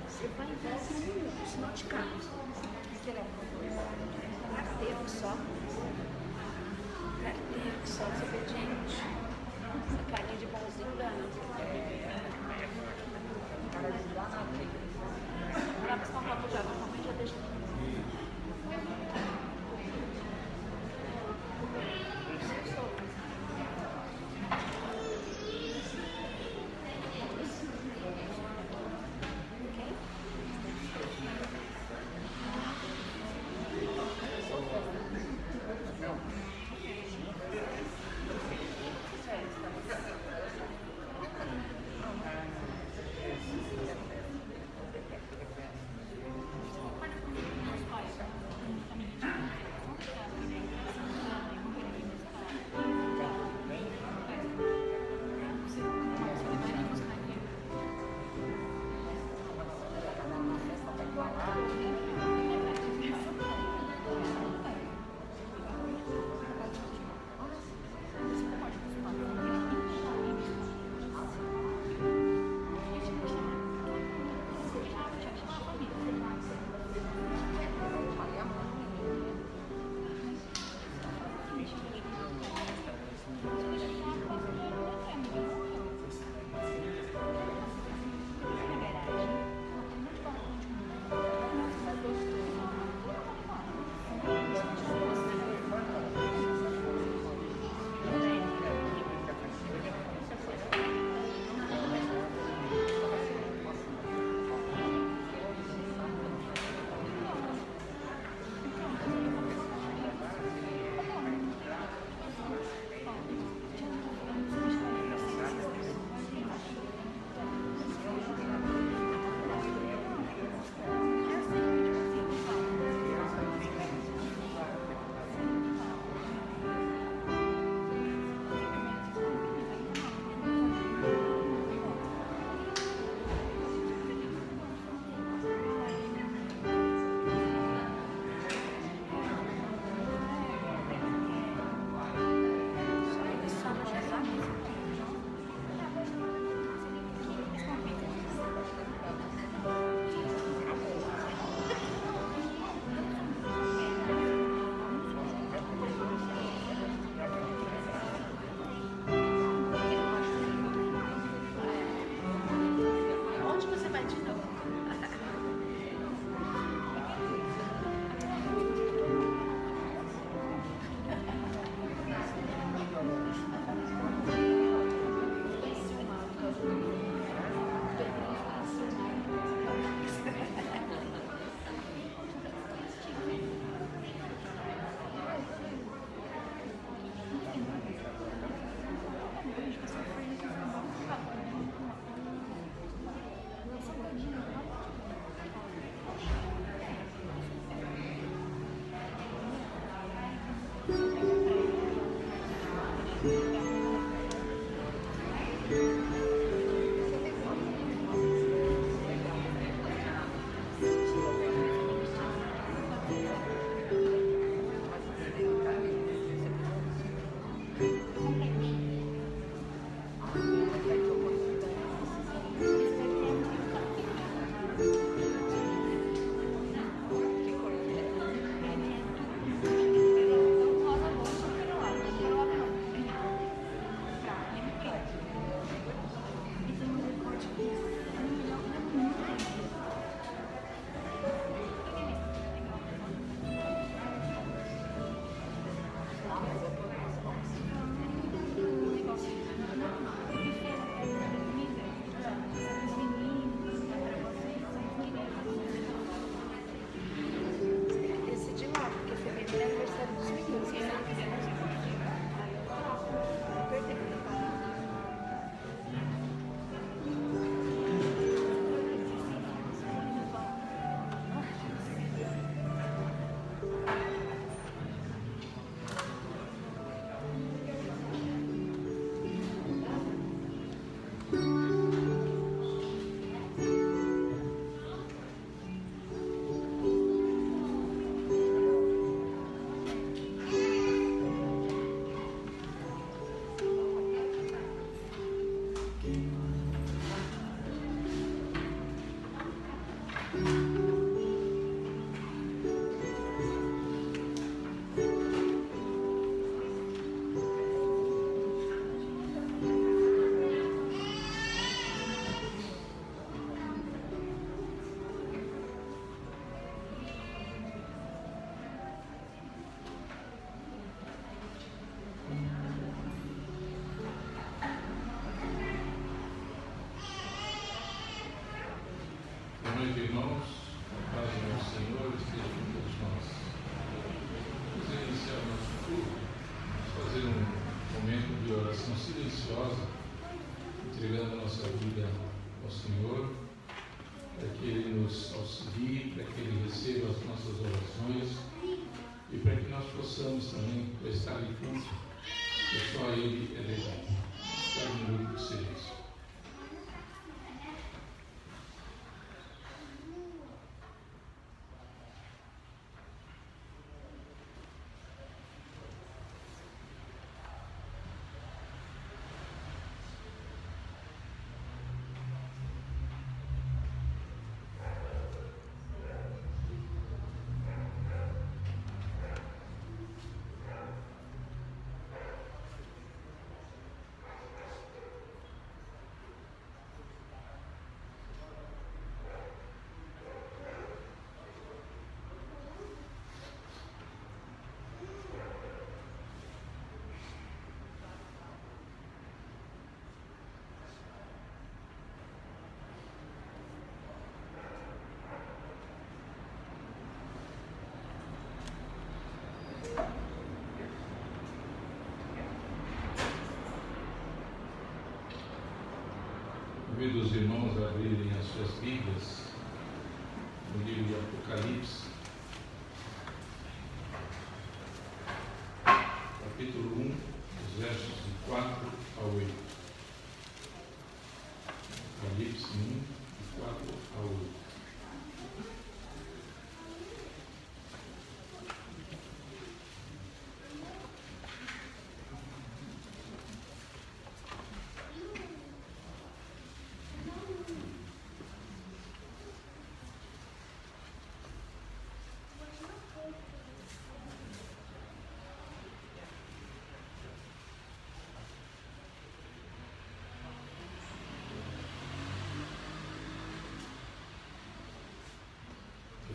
Você vai ver um sinal de carro. Carteiro só. Carteiro só, desobediente. Essa carinha de bonzinho dando. Cara de danado. Dá pra estar um já, normalmente já deixa. oração silenciosa, entregando a nossa vida ao Senhor, para que Ele nos auxilie, para que Ele receba as nossas orações e para que nós possamos também prestar-lhe culto, que só a Ele é devido. Cada minuto de silêncio. Convido os irmãos a abrirem as suas Bíblias no livro de Apocalipse, capítulo 1, os versos de 4 a 8. Apocalipse 1, de 4 a 8.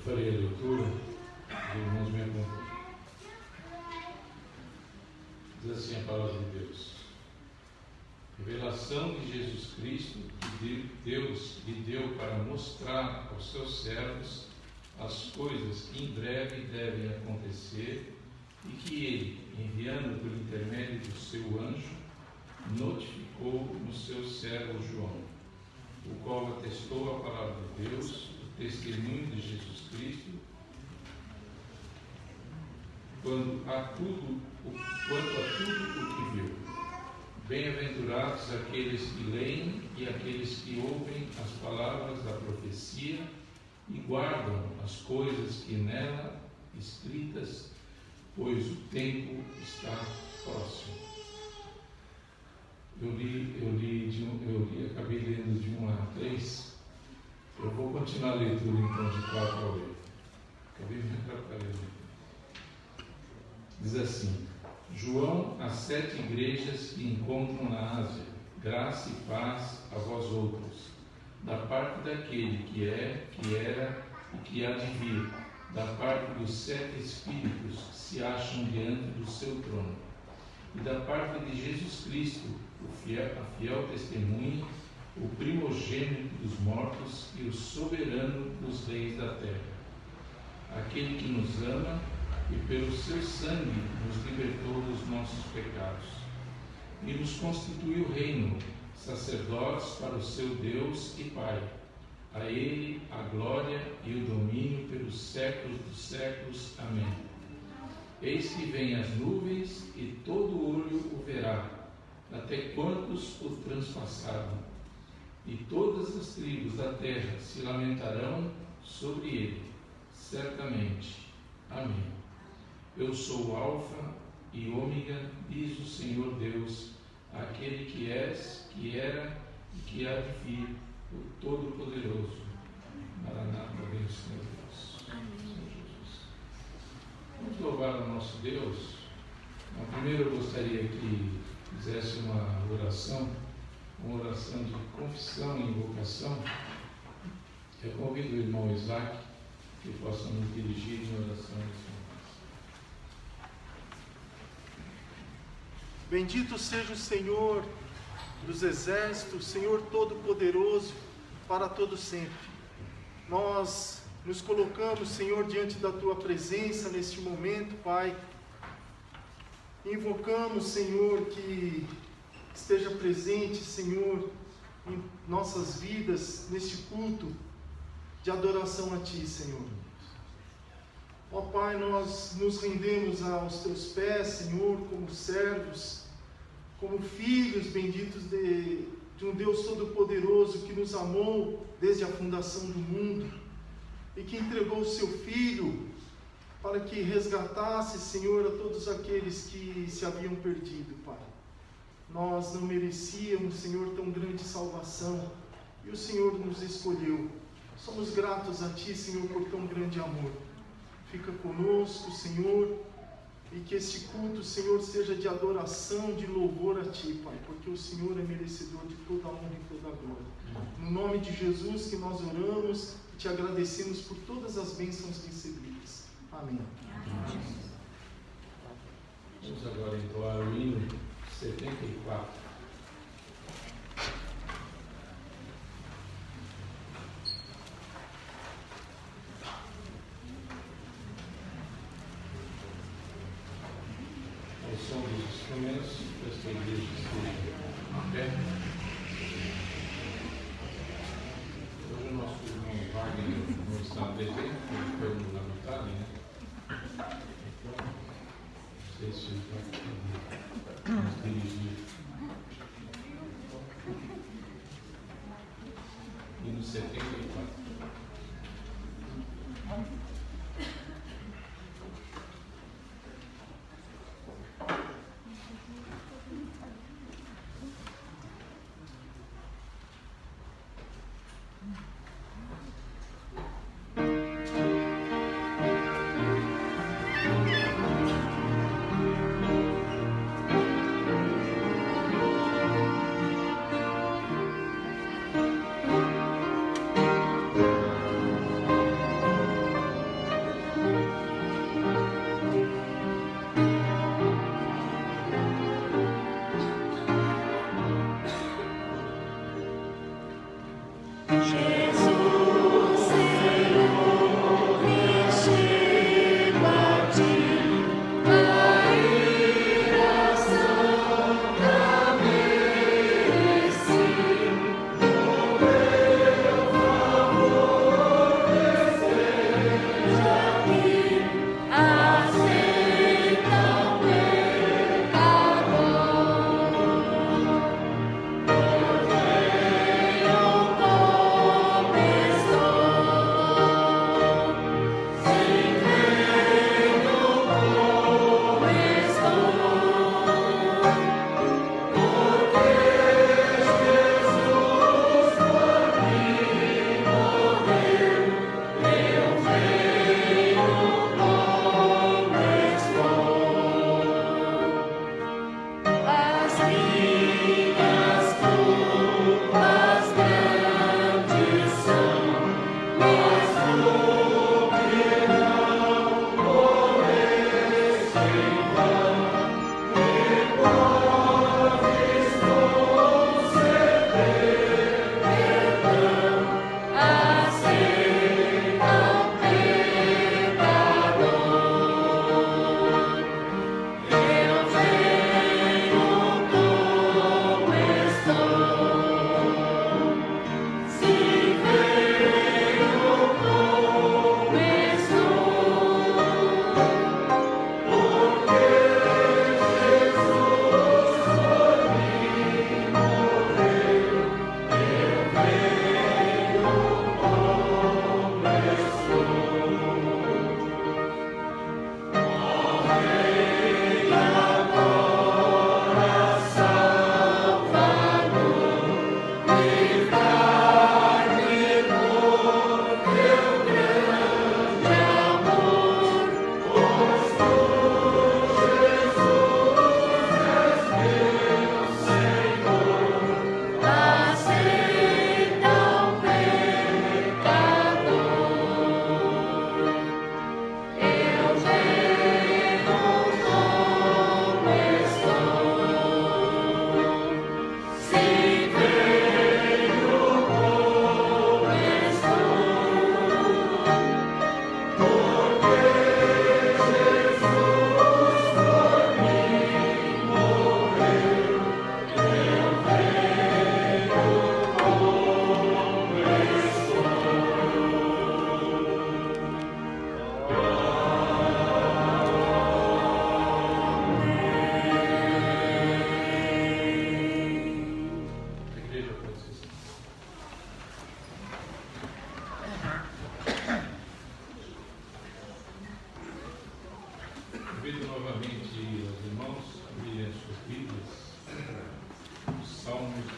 Farei a leitura, os irmãos me acompanham. Diz assim a palavra de Deus: revelação de Jesus Cristo, que Deus lhe deu para mostrar aos seus servos as coisas que em breve devem acontecer e que ele, enviando por intermédio do seu anjo, notificou no seu servo João, o qual atestou a palavra de Deus, testemunho de Jesus Cristo, quanto a tudo o que viu. Bem-aventurados aqueles que leem e aqueles que ouvem as palavras da profecia e guardam as coisas que nela escritas, pois o tempo está próximo. Eu acabei lendo de 1 a 3. Eu vou continuar a leitura então de 4 a 8. Acabei me atrapalhando. Diz assim: João, às 7 igrejas que encontram na Ásia, graça e paz a vós outros, da parte daquele que é, que era e que há de vir, da parte dos 7 Espíritos que se acham diante do seu trono, e da parte de Jesus Cristo, a fiel testemunha, o primogênito dos mortos e o soberano dos reis da terra, aquele que nos ama e pelo seu sangue nos libertou dos nossos pecados e nos constituiu reino, sacerdotes para o seu Deus e Pai. A ele a glória e o domínio pelos séculos dos séculos. Amém. Eis que vem as nuvens e todo olho o verá, até quantos o transpassaram. E todas as tribos da terra se lamentarão sobre ele, certamente. Amém. Eu sou o Alfa e Ômega, diz o Senhor Deus, aquele que és, que era e que há de vir, o Todo-Poderoso. Maranata, vem o Senhor Deus. Senhor Jesus. Vamos louvar o nosso Deus. Mas primeiro eu gostaria que fizesse uma oração de confissão e invocação. Eu convido o irmão Isaac que possa nos dirigir em oração. Bendito seja o Senhor dos exércitos, Senhor Todo-Poderoso, para todo sempre. Nós nos colocamos, Senhor, diante da Tua presença neste momento, Pai. Invocamos, Senhor, que esteja presente, Senhor, em nossas vidas, neste culto de adoração a Ti, Senhor. Ó Pai, nós nos rendemos aos Teus pés, Senhor, como servos, como filhos benditos de um Deus Todo-Poderoso que nos amou desde a fundação do mundo e que entregou o Seu Filho para que resgatasse, Senhor, a todos aqueles que se haviam perdido, Pai. Nós não merecíamos, Senhor, tão grande salvação e o Senhor nos escolheu. Somos gratos a Ti, Senhor, por tão grande amor. Fica conosco, Senhor, e que este culto, Senhor, seja de adoração, de louvor a Ti, Pai, porque o Senhor é merecedor de toda a honra e toda a glória. No nome de Jesus que nós oramos e Te agradecemos por todas as bênçãos recebidas. Amém. Vamos agora entoar o hino 74. Ao som dos instrumentos, peço que a igreja esteja em pé. Hoje o nosso irmão Wagner não está presente, ele foi no lamentário, né? Então, não sei se ele vai nos dirigir. Hino 74. Oh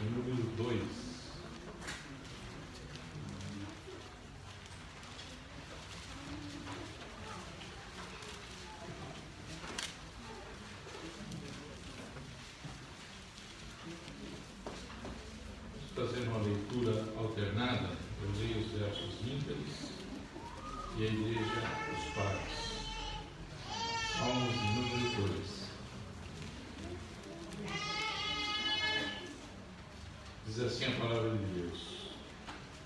número 2. Fazendo uma leitura alternada, eu leio os versos ímpares e a igreja os pares. Salmos número 2. Diz assim a palavra de Deus: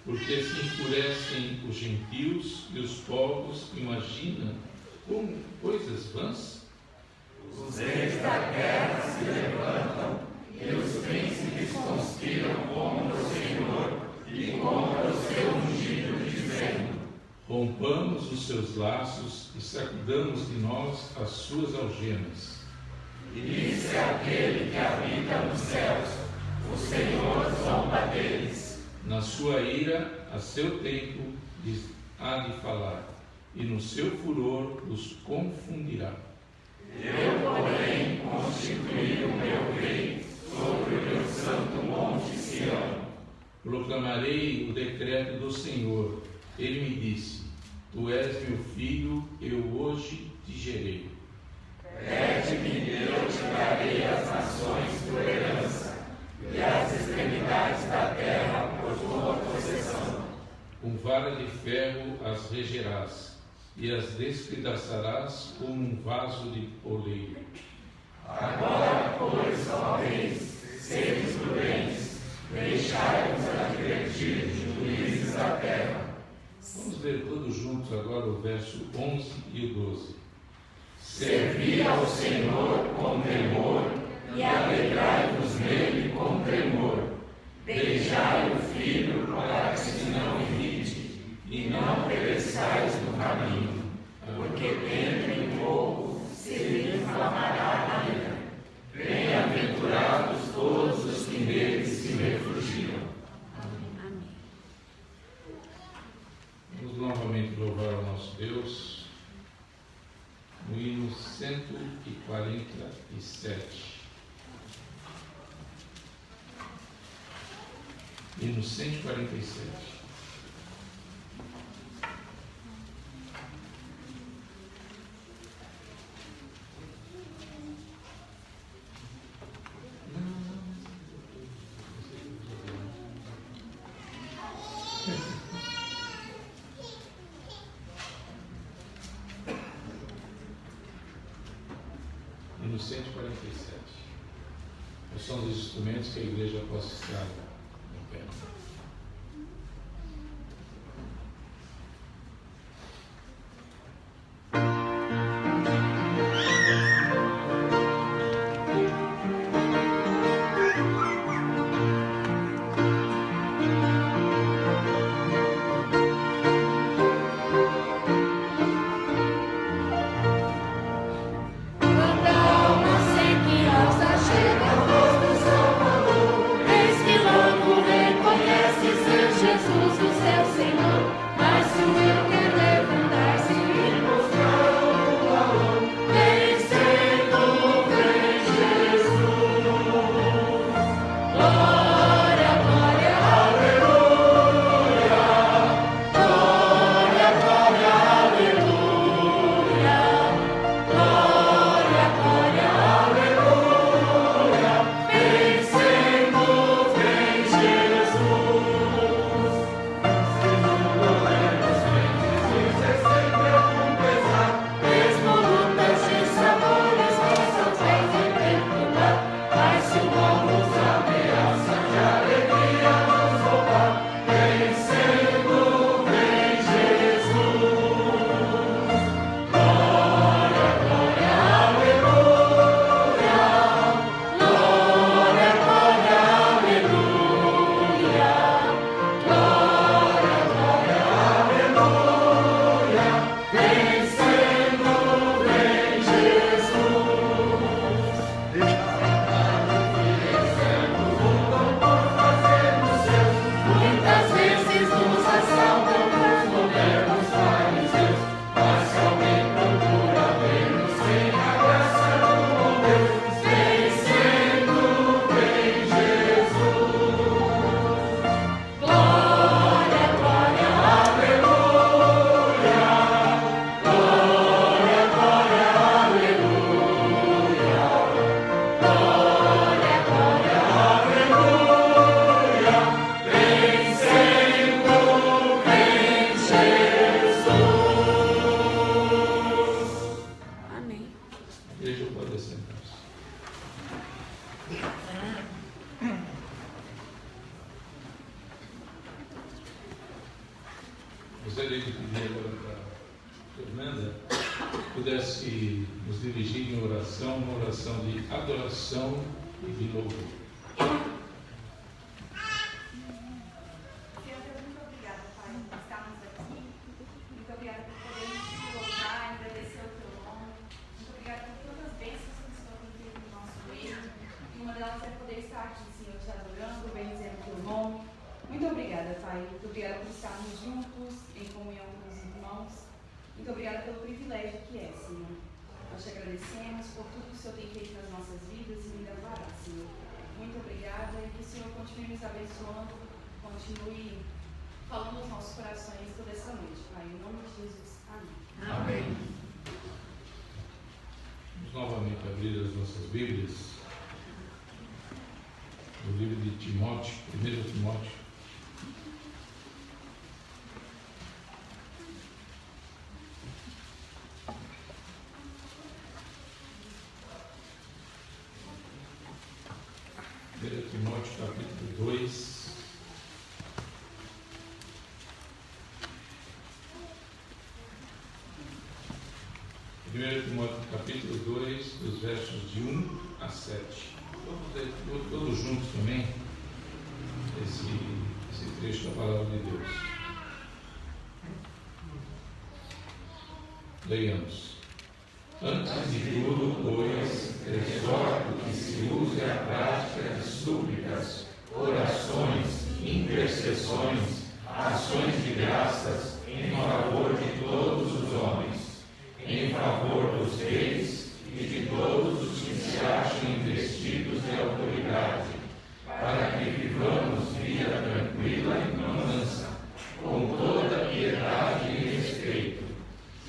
porque se enfurecem os gentios e os povos imaginam como coisas vãs? Os reis da terra se levantam e os príncipes conspiram contra o Senhor e contra o seu ungido, dizendo: rompamos os seus laços e sacudamos de nós as suas algemas. E disse aquele que habita nos céus: o Senhor zomba deles. Na sua ira, a seu tempo, lhes há de falar, e no seu furor os confundirá. Eu, porém, constituí o meu rei sobre o meu santo monte Sião. Proclamarei o decreto do Senhor. Ele me disse: tu és meu filho, eu hoje te gerei. Pede-me e eu te darei as nações por herança, e as extremidades da terra por tua possessão. Com vara de ferro as regerás, e as despedaçarás como um vaso de oleiro. Agora, pois, ó reis, sedes prudentes, deixai-vos advertir, juízes da terra. Vamos ler todos juntos agora o verso 11 e o 12. Servi ao Senhor com temor, e alegrai-vos nele com tremor. Beijai o filho para que se não irrite, e não pereçais no caminho, porque dentro em pouco se lhe inflamará a ira. Bem-aventurados todos os que nele se refugiam. Vamos novamente louvar o nosso Deus no hino 147. Hino 147. Hino 147. Quais são os instrumentos que a igreja possa estar em pé? Chega a voz do Salvador, eis que logo reconhece. gostaria de pedir agora para a Fernanda pudesse nos dirigir em oração, uma oração de adoração e de louvor. Senhor Deus, muito obrigada, Pai, por estarmos aqui. Muito obrigada por podermos te louvar, agradecer o teu nome. Muito obrigada por todas as bênçãos que o Senhor tem feito no nosso meio. E uma delas é poder estar aqui, Senhor, te adorando, bendizendo o teu nome. Muito obrigada, Pai. Muito obrigada por estarmos juntos, em comunhão com os irmãos. Muito obrigada pelo privilégio que é, Senhor. Nós te agradecemos por tudo que o Senhor tem feito nas nossas vidas e ainda fará, Senhor. Muito obrigada e que o Senhor continue nos abençoando, continue falando nos nossos corações toda essa noite, Pai. Em nome de Jesus. Amém. Amém. Vamos novamente abrir as nossas Bíblias no livro de Timóteo, 1 Timóteo. Timóteo capítulo 2. Primeiro Timóteo capítulo 2, dos versos de 1 a 7. Vamos ler todos juntos também esse trecho da palavra de Deus. Leiamos. Antes de tudo, pois, exorto que se use a prática de súplicas, orações, intercessões, ações de graças em favor de todos os homens, em favor dos reis e de todos os que se acham investidos de autoridade, para que vivamos vida tranquila e mansa, com toda piedade e respeito.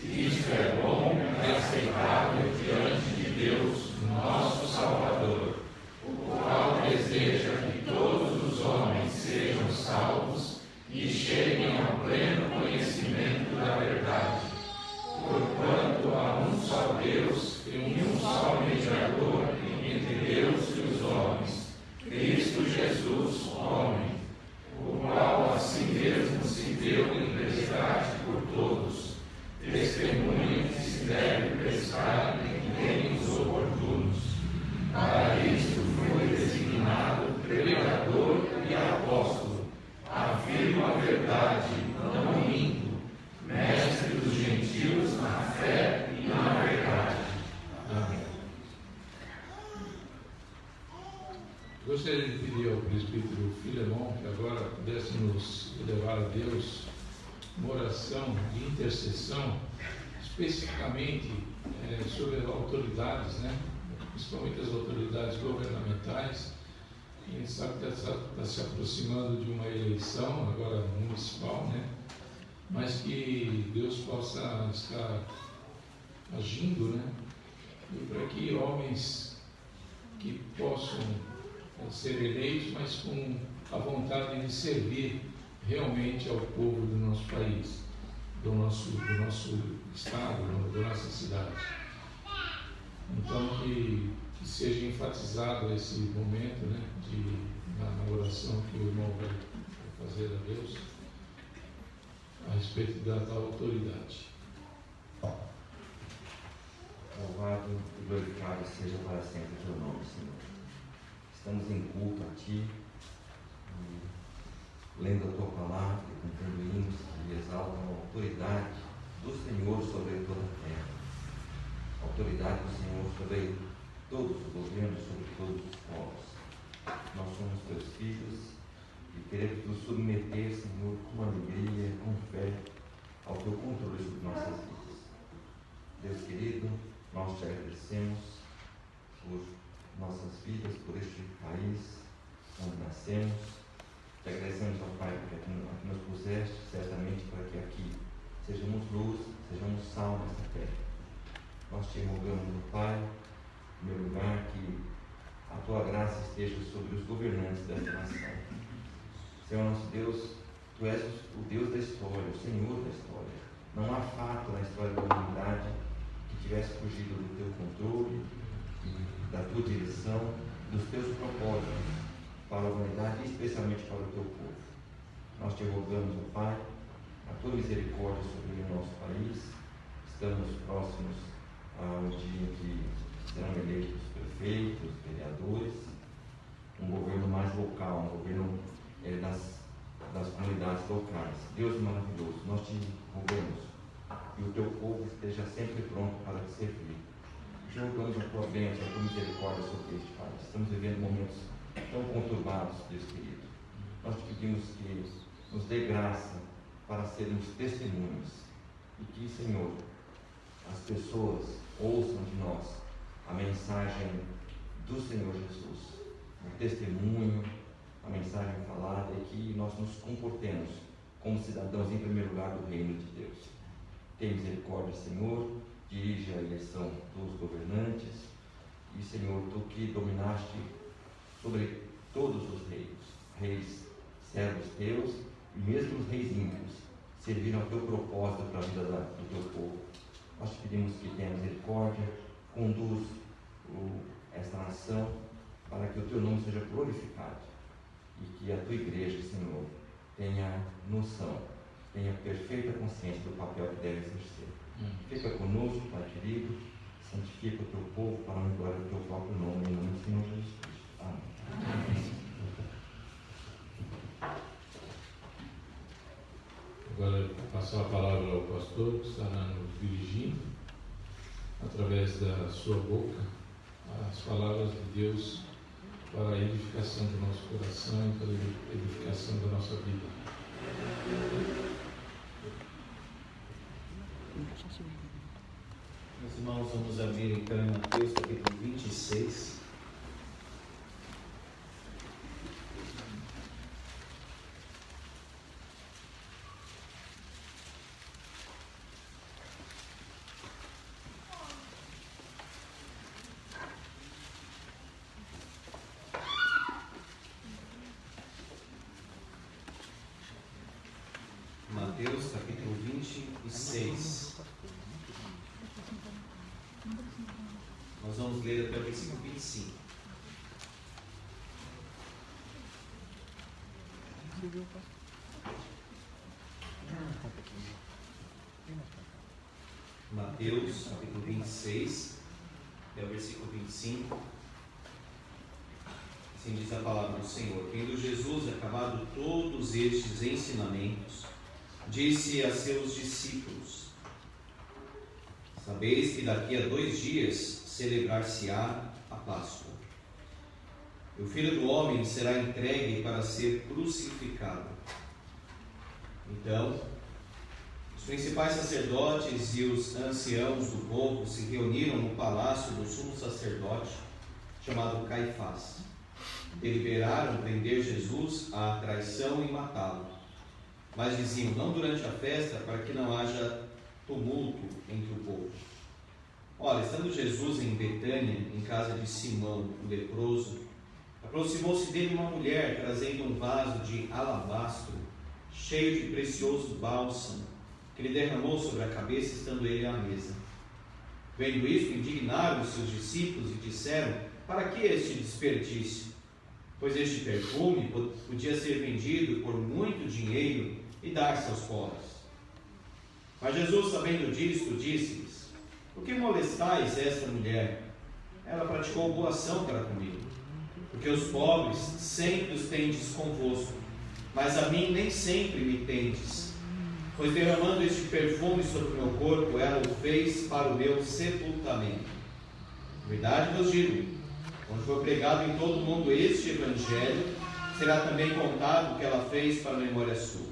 Isto é bom e aceitável diante de Deus, nosso Salvador, o qual deseja que todos os homens sejam salvos e cheguem ao pleno conhecimento da verdade. Porquanto há um só Deus e um só mediador entre Deus e os homens, Cristo Jesus, homem, o qual a si mesmo se deu em resgate por todos, testemunho que se deve prestar em tempos oportunos. Para isto foi designado pregador e apóstolo. Afirmo a verdade, não minto, mestre dos gentios na fé e na verdade. Amém. Gostaria de pedir ao presbítero Filemon que agora pudesse nos levar a Deus uma oração de intercessão, especificamente sobre as autoridades, né? Principalmente as autoridades governamentais. A gente sabe que está se aproximando de uma eleição, agora municipal, né? Mas que Deus possa estar agindo, né? E para que homens que possam ser eleitos, mas com a vontade de servir realmente ao povo do nosso país, do nosso estado, da nossa cidade. Então que seja enfatizado esse momento, né, na oração que o irmão vai fazer a Deus a respeito da autoridade. Louvado e glorificado seja para sempre o teu nome, Senhor. Estamos em culto a Ti, lendo a Tua palavra e cantando hinos que exaltam a autoridade do Senhor sobre toda a terra, a autoridade do Senhor sobre todos os governos, sobre todos os povos. Nós somos Teus filhos e queremos nos submeter, Senhor, com alegria, com fé, ao Teu controle sobre nossas vidas. Deus querido, nós Te agradecemos por nossas vidas, por este país onde nascemos. Te agradecemos, ó Pai, porque aqui nos puseste, certamente para que aqui sejamos luz, sejamos sal nesta terra. Nós Te rogamos, ó Pai, em primeiro lugar, que a Tua graça esteja sobre os governantes desta nação. Senhor nosso Deus, Tu és o Deus da história, o Senhor da história. Não há fato na história da humanidade que tivesse fugido do Teu controle, da Tua direção, dos Teus propósitos para a humanidade e especialmente para o Teu povo. Nós Te rogamos, ó Pai, a tua misericórdia sobre o nosso país. Estamos próximos ao dia em que serão eleitos prefeitos, vereadores, um governo mais local, um governo das comunidades locais. Deus maravilhoso, nós te rogamos que o teu povo esteja sempre pronto para te servir. Jogamos a tua bênção, a tua misericórdia sobre este país. Estamos vivendo momentos tão conturbados, Deus querido. Nós te pedimos que nos dê graça para sermos testemunhas e que, Senhor, as pessoas ouçam de nós a mensagem do Senhor Jesus, o testemunho, a mensagem falada, e que nós nos comportemos como cidadãos em primeiro lugar do reino de Deus. Tem misericórdia, Senhor, dirige a eleição dos governantes e, Senhor, tu que dominaste sobre todos os reis servos teus e mesmo os reis ímpios serviram ao teu propósito para a vida do teu povo. Nós te pedimos que tenha misericórdia, conduz esta nação para que o teu nome seja glorificado e que a tua igreja, Senhor, tenha noção, tenha perfeita consciência do papel que deve exercer. Fica conosco, Pai querido, santifica o teu povo para a glória do teu próprio nome, em nome do Senhor Jesus Cristo. Amém. Agora passar a palavra ao pastor que estará nos dirigindo, através da sua boca, as palavras de Deus para a edificação do nosso coração e para a edificação da nossa vida. Meus irmãos, vamos abrir então em Mateus capítulo 26. Mateus capítulo 26. Nós vamos ler até o versículo 25. Mateus capítulo 26, até o versículo 25. Assim diz a palavra do Senhor. Tendo Jesus acabado todos estes ensinamentos, disse a seus discípulos: sabeis que daqui a 2 dias celebrar-se-á a Páscoa. E o Filho do Homem será entregue para ser crucificado. Então, os principais sacerdotes e os anciãos do povo se reuniram no palácio do sumo sacerdote, chamado Caifás. Deliberaram prender Jesus à traição e matá-lo. Mas diziam: não durante a festa, para que não haja tumulto entre o povo. Ora, estando Jesus em Betânia, em casa de Simão, o leproso, aproximou-se dele uma mulher, trazendo um vaso de alabastro, cheio de precioso bálsamo, que lhe derramou sobre a cabeça, estando ele à mesa. Vendo isto, indignaram os seus discípulos e disseram: para que este desperdício? Pois este perfume podia ser vendido por muito dinheiro e dar-se aos pobres. Mas Jesus, sabendo disto, disse-lhes: por que molestais esta mulher? Ela praticou boa ação para comigo. Porque os pobres sempre os tendes convosco, mas a mim nem sempre me tendes. Pois derramando este perfume sobre o meu corpo, ela o fez para o meu sepultamento. Verdade vos digo, quando for pregado em todo o mundo este evangelho, será também contado o que ela fez para a memória sua.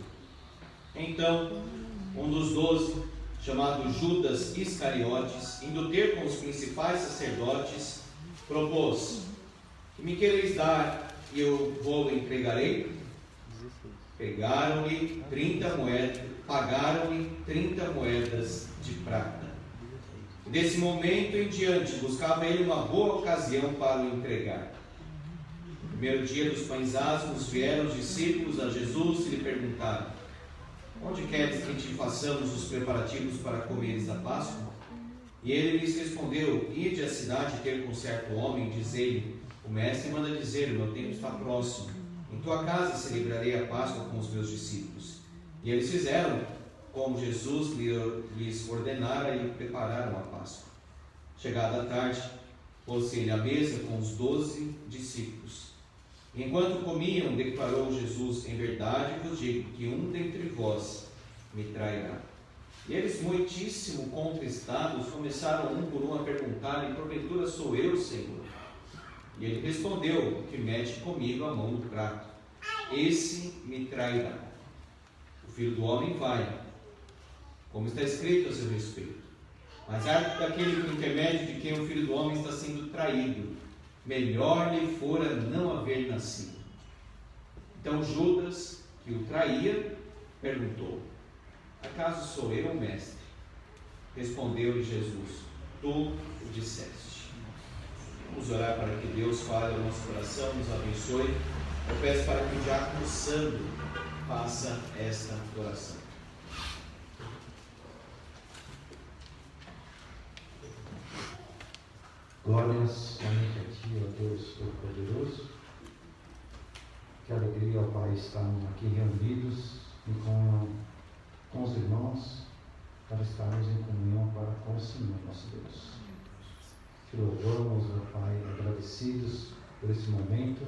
Então, um dos 12, chamado Judas Iscariotes, indo ter com os principais sacerdotes, propôs: que me quereis dar e eu vou-lo entregarei? Pegaram-lhe 30 moedas, pagaram-lhe 30 moedas de prata. Desse momento em diante, buscava ele uma boa ocasião para o entregar. No primeiro dia dos pães asmos, vieram os discípulos a Jesus e lhe perguntaram: onde queres que te façamos os preparativos para comeres a Páscoa? E ele lhes respondeu: ide à cidade ter com certo homem, e dizei-lhe: o mestre manda dizer, o meu tempo está próximo. Em tua casa celebrarei a Páscoa com os meus discípulos. E eles fizeram como Jesus lhes ordenara, e prepararam a Páscoa. Chegada a tarde, pôs-se ele à mesa com os 12 discípulos. Enquanto comiam, declarou Jesus: em verdade vos digo que um dentre vós me trairá. E eles, muitíssimo contristados, começaram um por um a perguntar-lhe: porventura sou eu, Senhor? E ele respondeu: o que mete comigo a mão no prato, esse me trairá. O Filho do Homem vai, como está escrito a seu respeito. Mas há daquele por intermédio de quem o Filho do Homem está sendo traído, melhor lhe fora não haver nascido. Então Judas, que o traía, perguntou: acaso sou eu, mestre? Respondeu-lhe Jesus: tu o disseste. Vamos orar para que Deus fale ao nosso coração, nos abençoe. Eu peço para que o diácono Sandro faça esta oração. Glórias somente a Ti, ó Deus Todo-Poderoso. Que alegria, ó Pai, estarmos aqui reunidos e com os irmãos para estarmos em comunhão para com o Senhor, nosso Deus. Te louvamos, ó Pai, agradecidos por esse momento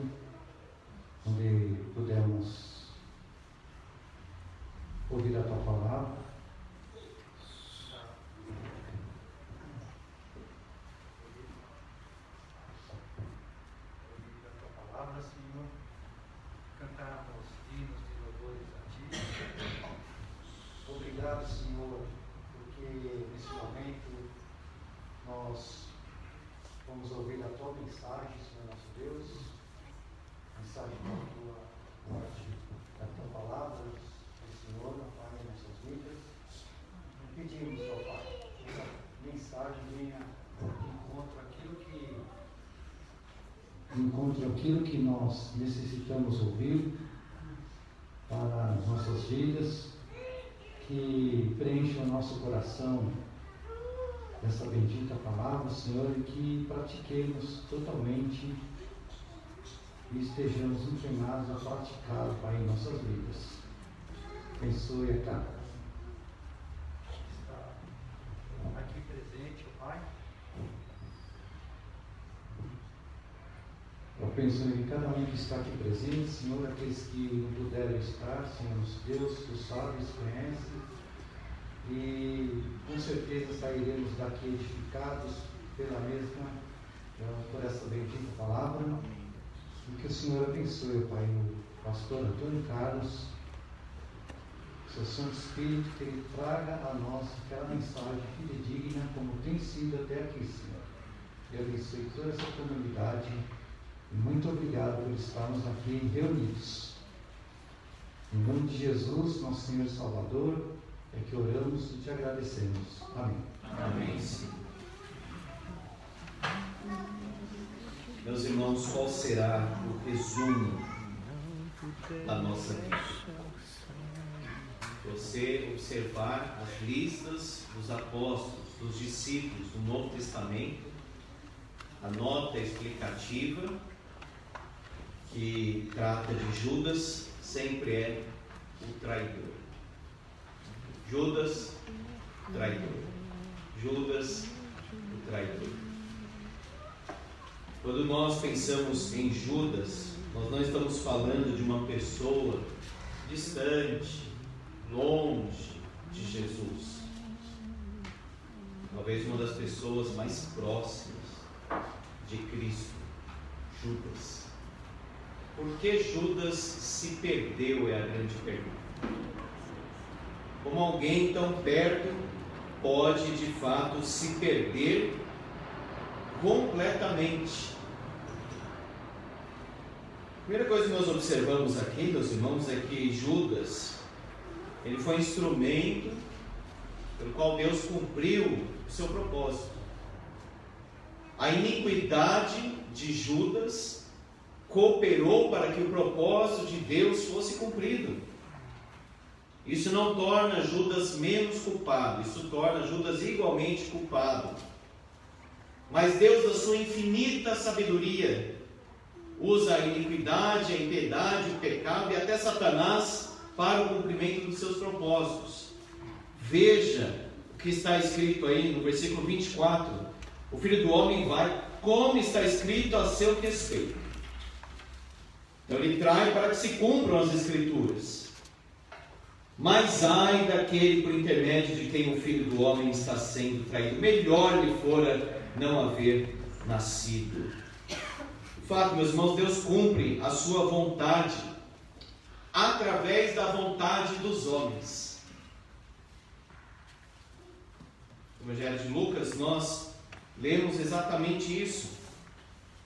onde pudemos ouvir a Tua palavra. Senhor, cantarmos hinos de louvores a Ti. Obrigado, Senhor, porque nesse momento nós vamos ouvir a Tua mensagem, Senhor nosso Deus, mensagem da Tua morte, da Tua palavra, do Senhor, Pai, em nossas vidas. Pedimos, ó Pai, que essa mensagem venha de encontro aquilo que nós necessitamos ouvir para as nossas vidas, que preencha o nosso coração essa bendita palavra, Senhor, e que pratiquemos totalmente e estejamos empenhados a praticá-la, Pai, em nossas vidas. Abençoe a cada Está aqui presente, ó Pai. Eu penso em cada um que está aqui presente, Senhor, aqueles que não puderam estar, Senhor nosso Deus, Tu sabes, conheces, e com certeza sairemos daqui edificados pela mesma, por essa bendita palavra, e que o Senhor abençoe, Pai, o pastor Antônio Carlos, seu Santo Espírito, que Ele traga a nós aquela mensagem fidedigna, como tem sido até aqui, Senhor. E abençoe toda essa comunidade. Muito obrigado por estarmos aqui reunidos. Em nome de Jesus, nosso Senhor e Salvador, é que oramos e te agradecemos. Amém. Amém. Meus irmãos, qual será o resumo da nossa vida? Você observar as listas dos apóstolos, dos discípulos do Novo Testamento, a nota explicativa que trata de Judas sempre é o traidor. Judas, traidor. Judas, o traidor. Quando nós pensamos em Judas, nós não estamos falando de uma pessoa distante, longe de Jesus. Talvez uma das pessoas mais próximas de Cristo, Judas. Por que Judas se perdeu é a grande pergunta. Como alguém tão perto pode de fato se perder completamente? A primeira coisa que nós observamos aqui, meus irmãos, é que Judas, ele foi um instrumento pelo qual Deus cumpriu o seu propósito. A iniquidade de Judas cooperou para que o propósito de Deus fosse cumprido. Isso não torna Judas menos culpado, isso torna Judas igualmente culpado. Mas Deus, na sua infinita sabedoria, usa a iniquidade, a impiedade, o pecado e até Satanás para o cumprimento dos seus propósitos. Veja o que está escrito aí no versículo 24. O Filho do Homem vai, como está escrito a seu respeito. Então ele trai para que se cumpram as Escrituras. Mas ai daquele por intermédio de quem o Filho do Homem está sendo traído. Melhor lhe fora não haver nascido. De fato, meus irmãos, Deus cumpre a sua vontade através da vontade dos homens. No Evangelho de Lucas, nós lemos exatamente isso.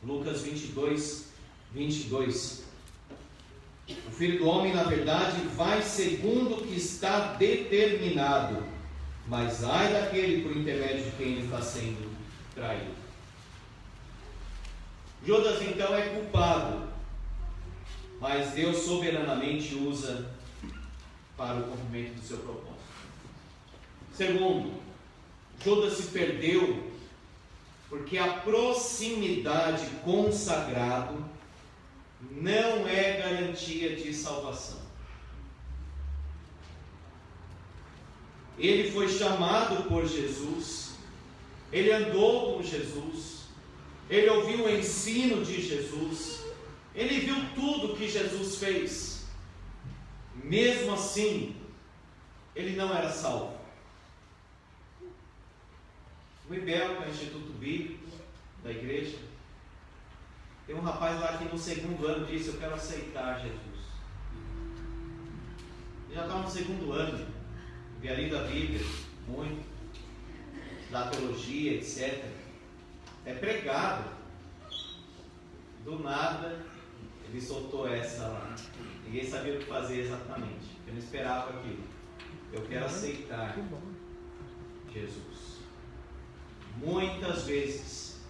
Lucas 22, 22. O Filho do Homem, na verdade, vai segundo o que está determinado, mas ai daquele por intermédio de quem ele está sendo traído. Judas, então, é culpado, mas Deus soberanamente usa para o cumprimento do seu propósito. Segundo, Judas se perdeu porque a proximidade com o sagrado não é garantia de salvação. Ele foi chamado por Jesus, ele andou com Jesus, ele ouviu o ensino de Jesus, ele viu tudo que Jesus fez. Mesmo assim, ele não era salvo. O IBEL, que é o Instituto Bíblico da igreja, tem um rapaz lá que no segundo ano disse: eu quero aceitar Jesus. Ele já estava no segundo ano, havia lido a Bíblia muito, da teologia, etc. É pregado. Do nada, ele soltou essa lá. Ninguém sabia o que fazer exatamente. Eu não esperava aquilo. Eu quero aceitar Jesus. Muitas vezes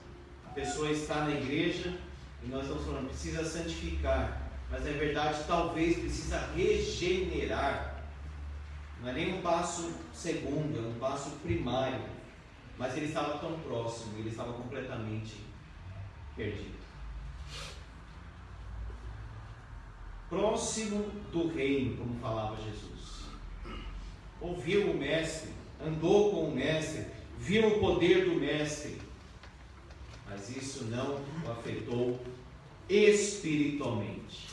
a pessoa está na igreja e nós estamos falando, precisa santificar, mas na verdade talvez precisa regenerar. Não é nem um passo segundo, é um passo primário, mas ele estava tão próximo, ele estava completamente perdido. Próximo do reino, como falava Jesus. Ouviu o mestre, andou com o mestre, viu o poder do mestre, mas isso não o afetou espiritualmente.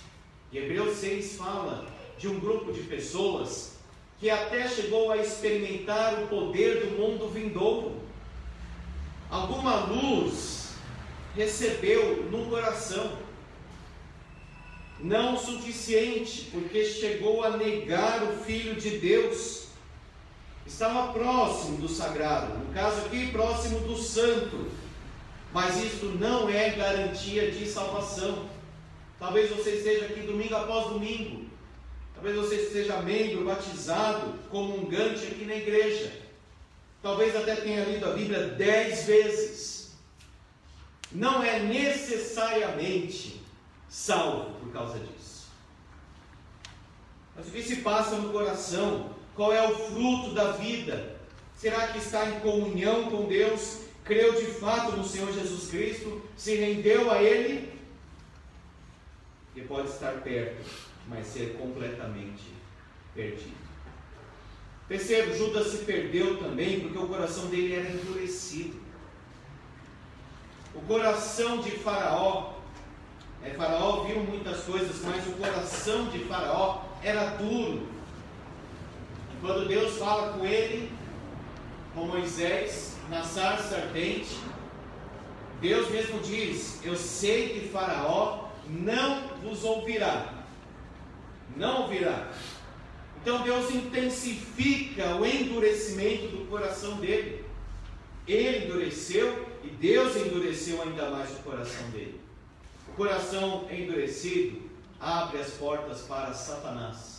E Hebreus 6 fala de um grupo de pessoas que até chegou a experimentar o poder do mundo vindouro. Alguma luz recebeu no coração, não o suficiente, porque chegou a negar o Filho de Deus. Estava próximo do sagrado, no caso aqui próximo do santo, mas isso não é garantia de salvação. Talvez você esteja aqui domingo após domingo, talvez você seja membro, batizado, comungante aqui na igreja, talvez até tenha lido a Bíblia 10 vezes, não é necessariamente salvo por causa disso. Mas o que se passa no coração? Qual é o fruto da vida? Será que está em comunhão com Deus? Creu de fato no Senhor Jesus Cristo? Se rendeu a Ele? Ele pode estar perto, mas ser completamente perdido. Perceba, Judas se perdeu também porque o coração dele era endurecido. O coração de Faraó, Faraó viu muitas coisas, mas o coração de Faraó era duro. Quando Deus fala com ele, com Moisés, na sarça ardente, Deus mesmo diz: eu sei que Faraó não vos ouvirá. Não ouvirá. Então Deus intensifica o endurecimento do coração dele. Ele endureceu e Deus endureceu ainda mais o coração dele. O coração endurecido abre as portas para Satanás.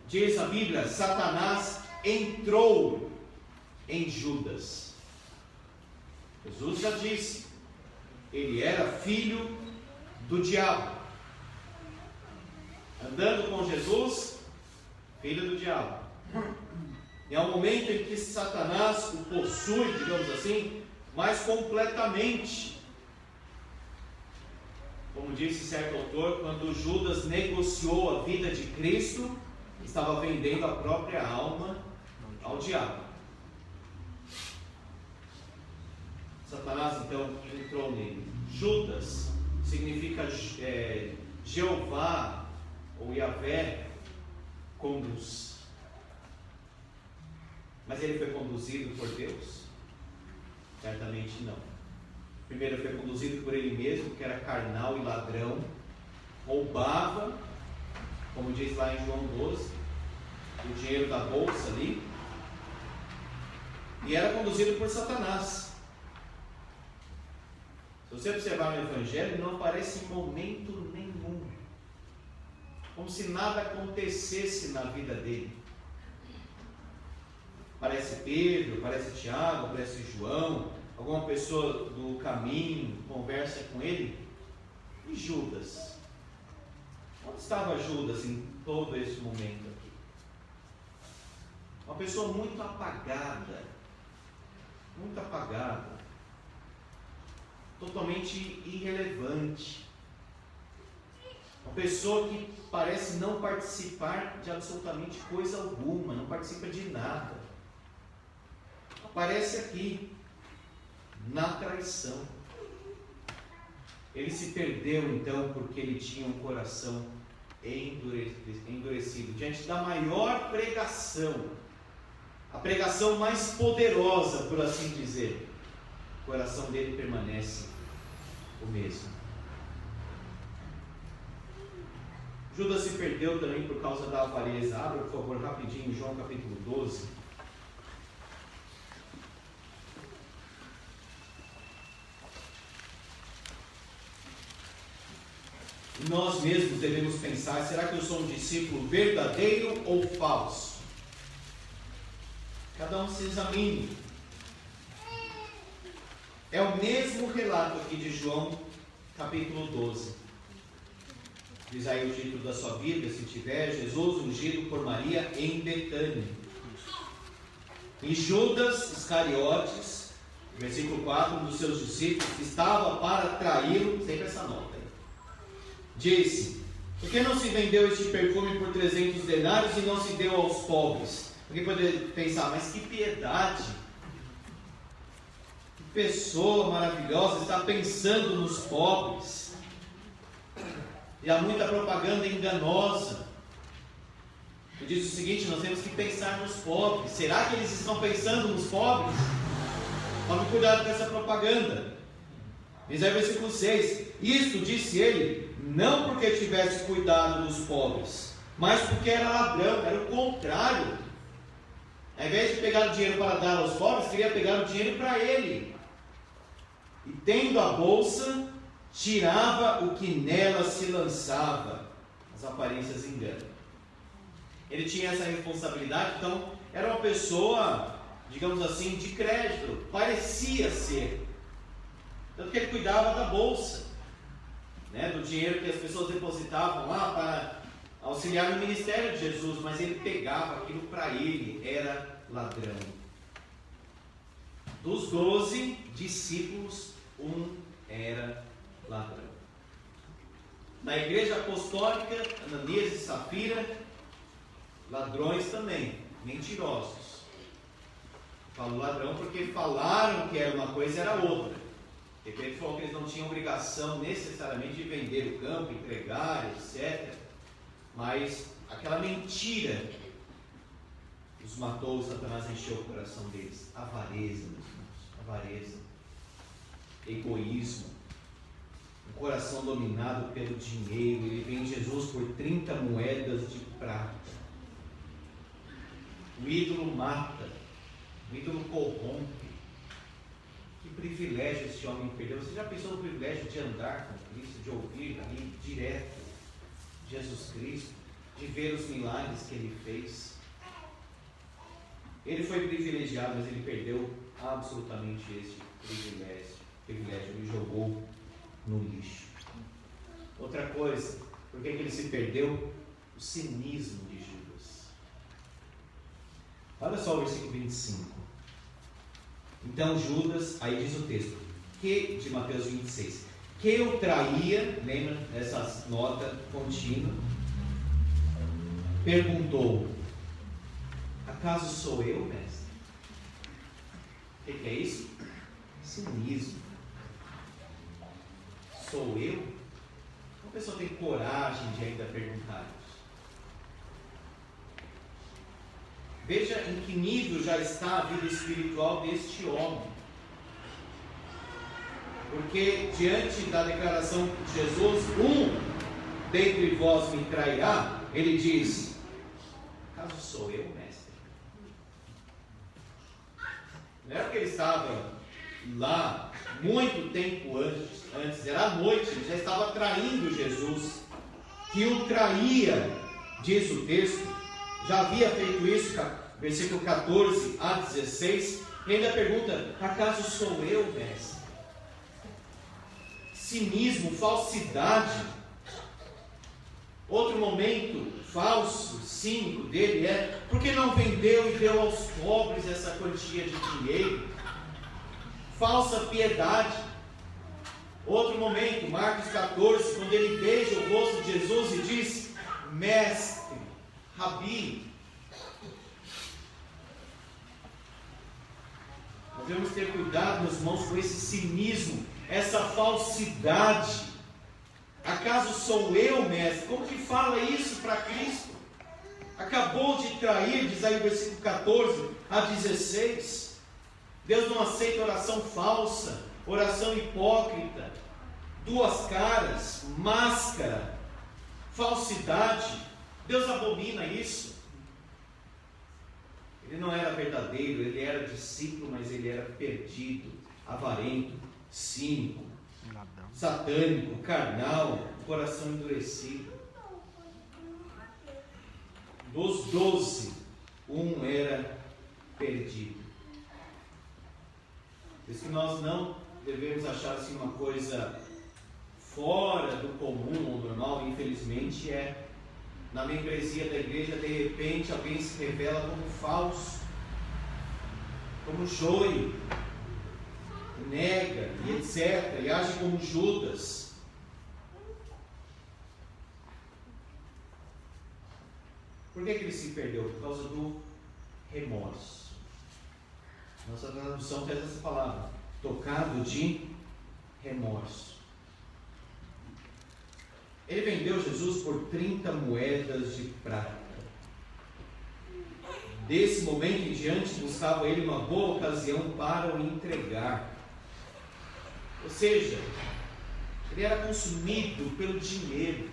Diz a Bíblia, Satanás entrou em Judas. Jesus já disse, ele era filho do diabo. Andando com Jesus, filho do diabo. E é o momento em que Satanás o possui, digamos assim, mais completamente. Como disse certo autor, quando Judas negociou a vida de Cristo, estava vendendo a própria alma ao diabo. Satanás então entrou nele. Judas significa Jeová ou Yahvé conduz. Mas ele foi conduzido por Deus? Certamente não. Primeiro foi conduzido por ele mesmo, que era carnal e ladrão, roubava, como diz lá em João 12, o dinheiro da bolsa ali, e era conduzido por Satanás. Se você observar no Evangelho, não aparece em momento nenhum, como se nada acontecesse na vida dele. Aparece Pedro, aparece Tiago, aparece João, alguma pessoa do caminho conversa com ele. E Judas? Onde estava Judas em todo esse momento aqui? Uma pessoa muito apagada, totalmente irrelevante. Uma pessoa que parece não participar de absolutamente coisa alguma, não participa de nada. Aparece aqui, na traição. Ele se perdeu então porque ele tinha um coração endurecido. Diante da maior pregação, a pregação mais poderosa, por assim dizer, o coração dele permanece o mesmo. Judas se perdeu também por causa da avareza. Abra, por favor, rapidinho, João capítulo 12. Nós mesmos devemos pensar: será que eu sou um discípulo verdadeiro ou falso? Cada um se examine. É o mesmo relato aqui de João, capítulo 12. Diz aí o título da sua Bíblia, se tiver: Jesus ungido por Maria em Betânia. E Judas Iscariotes, versículo 4, um dos seus discípulos, estava para traí-lo, sempre essa nota aí. Disse: por que não se vendeu este perfume por 300 denários e não se deu aos pobres? Porque pode pensar: mas que piedade, que pessoa maravilhosa, está pensando nos pobres. E há muita propaganda enganosa que diz o seguinte: nós temos que pensar nos pobres. Será que eles estão pensando nos pobres? Tome cuidado com essa propaganda. Diz aí o versículo 6: isto disse ele, não porque tivesse cuidado dos pobres, mas porque era ladrão. Era o contrário. Ao invés de pegar o dinheiro para dar aos pobres, queria pegar o dinheiro para ele. E tendo a bolsa, tirava o que nela se lançava. As aparências enganam. Ele tinha essa responsabilidade, então era uma pessoa, digamos assim, de crédito. Parecia ser. Tanto que ele cuidava da bolsa, do dinheiro que as pessoas depositavam lá para auxiliar no ministério de Jesus, mas ele pegava aquilo para ele. Era ladrão. Dos 12 discípulos, um era ladrão. Na igreja apostólica, Ananias e Safira, ladrões também, mentirosos. Falo ladrão porque falaram que era uma coisa, era outra. Ele falou que eles não tinham obrigação necessariamente de vender o campo, entregar, etc. Mas aquela mentira os matou. Satanás encheu o coração deles. Avareza, meus irmãos, avareza, egoísmo, um coração dominado pelo dinheiro. Ele vem Jesus por 30 moedas de prata. O ídolo mata, o ídolo corrompe. Que privilégio esse homem perdeu. Você já pensou no privilégio de andar com Cristo, de ouvir ali direto Jesus Cristo, de ver os milagres que ele fez? Ele foi privilegiado, mas ele perdeu absolutamente esse privilégio. Ele jogou no lixo. Outra coisa, por que ele se perdeu? O cinismo de Judas. Olha só o versículo 25. Então Judas, aí diz o texto, que de Mateus 26, que o traía, lembra dessa nota contínua, perguntou: acaso sou eu, mestre? O que é isso? Cinismo. Sou eu? Uma pessoa tem coragem de ainda perguntar isso. Veja em que nível já está a vida espiritual deste homem. Porque diante da declaração de Jesus, dentre vós me trairá, ele diz: acaso sou eu, mestre? Não era porque ele estava lá muito tempo antes, era à noite, ele já estava traindo Jesus, que o traía, diz o texto, já havia feito isso, versículo 14 a 16, e ainda pergunta: acaso sou eu, mestre? Cinismo, falsidade. Outro momento falso, cínico dele é: por que não vendeu e deu aos pobres essa quantia de dinheiro? Falsa piedade. Outro momento, Marcos 14, quando ele beija o rosto de Jesus e diz: mestre, rabi. Nós devemos ter cuidado, meus irmãos, com esse cinismo, essa falsidade. Acaso sou eu, mestre? Como que fala isso para Cristo? Acabou de trair, diz aí o versículo 14 a 16. Deus não aceita oração falsa, oração hipócrita, duas caras, máscara, falsidade. Deus abomina isso. Ele não era verdadeiro, ele era discípulo, mas ele era perdido, avarento, cínico, satânico, carnal, coração endurecido. Dos 12, um era perdido. Por isso que nós não devemos achar assim uma coisa fora do comum ou normal. Infelizmente é. Na membresia da igreja, de repente, alguém se revela como falso, como joio, nega e etc. E age como Judas. Por que ele se perdeu? Por causa do remorso. Nossa tradução traz essa palavra: tocado de remorso. Ele vendeu Jesus por 30 moedas de prata. Desse momento em diante, buscava ele uma boa ocasião para o entregar. Ou seja, ele era consumido pelo dinheiro.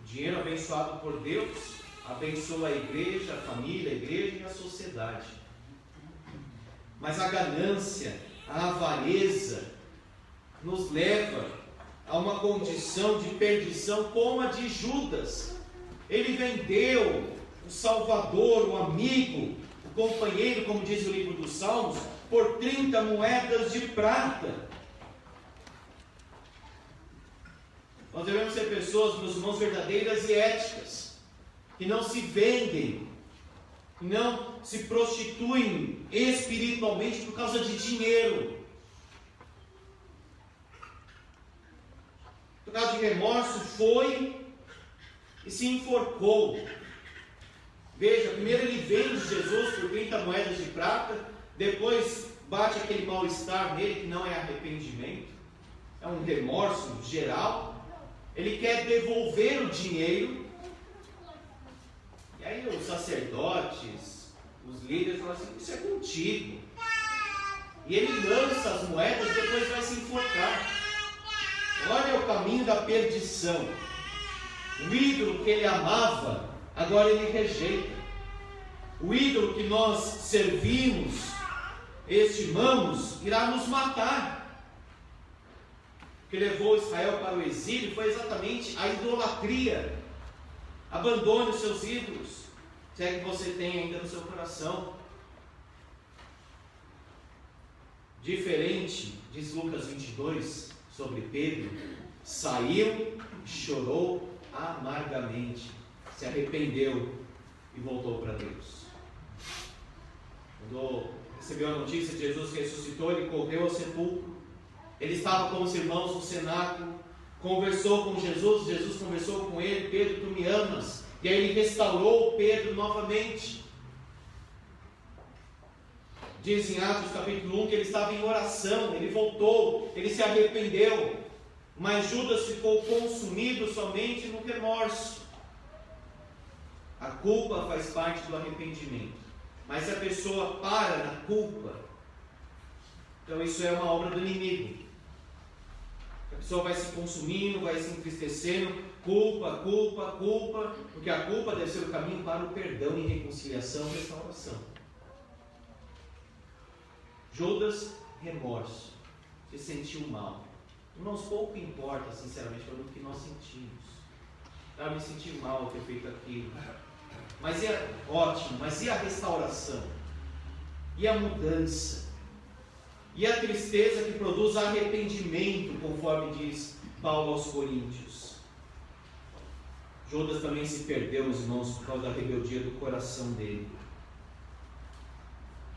O dinheiro abençoado por Deus abençoa a igreja, a família, a igreja e a sociedade. Mas a ganância, a avareza, nos leva a uma condição de perdição como a de Judas. Ele vendeu o Salvador, o amigo, o companheiro, como diz o livro dos Salmos, por 30 moedas de prata. Nós devemos ser pessoas, meus irmãos, verdadeiras e éticas, que não se vendem, que não se prostituem espiritualmente por causa de dinheiro. Por causa de remorso, foi e se enforcou. Veja, primeiro ele vende Jesus por 30 moedas de prata, depois bate aquele mal-estar nele, que não é arrependimento, é um remorso geral. Ele quer devolver o dinheiro, e aí os sacerdotes, os líderes falam assim: isso é contigo. E ele lança as moedas e depois vai se enforcar. Olha o caminho da perdição. O ídolo que ele amava, agora ele rejeita. O ídolo que nós servimos, estimamos, irá nos matar. O que levou Israel para o exílio foi exatamente a idolatria. Abandone os seus ídolos, se é que você tem ainda no seu coração. Diferente, diz Lucas 22, sobre Pedro, saiu, chorou amargamente, se arrependeu e voltou para Deus. Quando recebeu a notícia de Jesus que ressuscitou, ele correu ao sepulcro. Ele estava com os irmãos no cenáculo, conversou com Jesus, Jesus conversou com ele: Pedro, tu me amas? E aí ele restaurou Pedro novamente. Diz em Atos capítulo 1 que ele estava em oração, ele voltou, ele se arrependeu, mas Judas ficou consumido somente no remorso. A culpa faz parte do arrependimento, mas se a pessoa para na culpa, então isso é uma obra do inimigo. A pessoa vai se consumindo, vai se entristecendo, culpa, porque a culpa deve ser o caminho para o perdão e reconciliação e restauração. Judas, remorso, se sentiu mal. Irmãos, pouco importa, sinceramente, para o que nós sentimos. Eu me senti mal ter feito aquilo. Mas ótimo, mas e a restauração? E a mudança? E a tristeza que produz arrependimento, conforme diz Paulo aos Coríntios? Judas também se perdeu, meus irmãos, por causa da rebeldia do coração dele.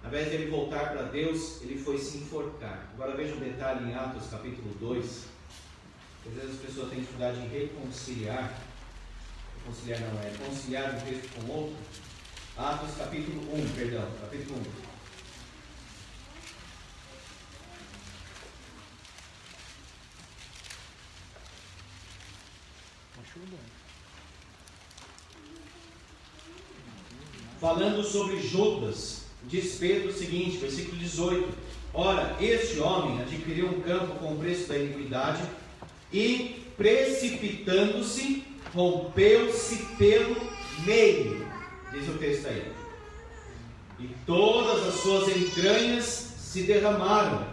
Ao invés de ele voltar para Deus, ele foi se enforcar. Agora veja um detalhe em Atos capítulo 2. Às vezes as pessoas têm dificuldade em reconciliar um texto com outro. Atos capítulo 1, capítulo 1. Falando sobre Judas, diz Pedro o seguinte, versículo 18: ora, este homem adquiriu um campo com o preço da iniquidade e, precipitando-se, rompeu-se pelo meio, diz o texto aí, e todas as suas entranhas se derramaram.